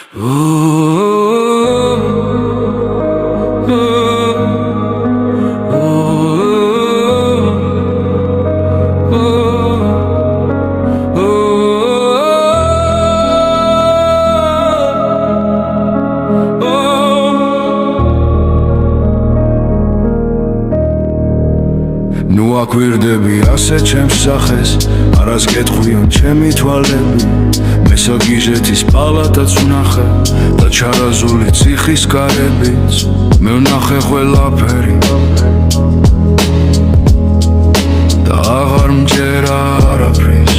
ნუ აკვირდები ასე ჩემს სახეს, არას გეტყვიან ჩემი თვალები. მესაგიჟეთის პალატაც ვნახე და ჩარაზული ციხის კარებიც. მე ვნახე ყველაფერი და აღარ მჯერა არაფრის.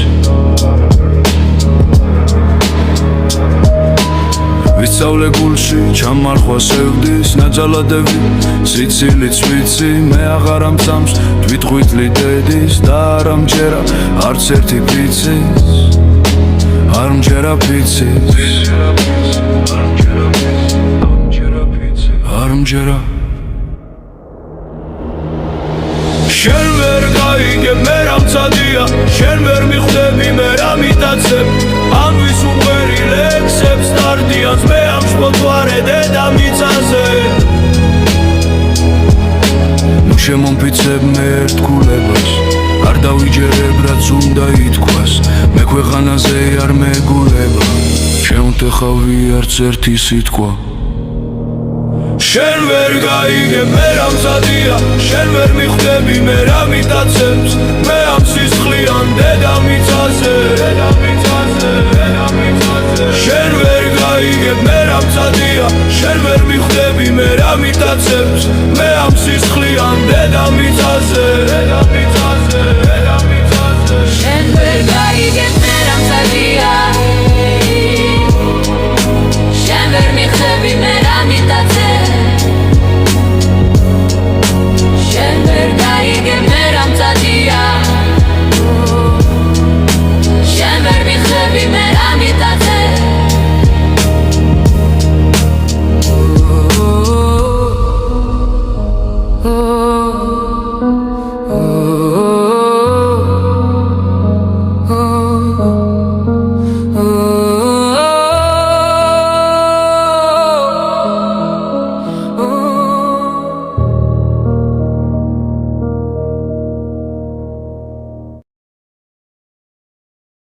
ვისწავლე გულში ჩამარხვა სევდის ნაძალადები, სიცილიც ვიცი მე აღარ ამწამს თვითხვიტლი დედის და არ ამჯერა არც ერთი ფიცის, არ მჯერა ფიცის, არ მჯერა. შენ ვერ გაიგებ მე რა მცადია, შენ ვერ მიხვდები მე რა მიტაცებ, ამის უყვერი ლექსებს სტარდიანს მე ამშფოთვარე დედამიწაზე. ნუ შემომფიცებ მე ერთგულებას, არ დავიჯერებ რაც უნდა ითქვას, მე ქვეყანაზე არ მეგულება, შემტეხავი არც ერთი სიტყვა. შენ ვერ გაიგებ მე რა მცადია, შენ ვერ მიხვდები მე რა მიტაცებს, მე ამ სისხლიან დედამიწაზე. შენ ვერ გაიგებ მე რა მცადია, შენ ვერ მიხვდები მე რა მიტაცებს, მე ამ სისხლიან დედამიწაზე. შენ ვერ გაიგებ მე რა მცადია,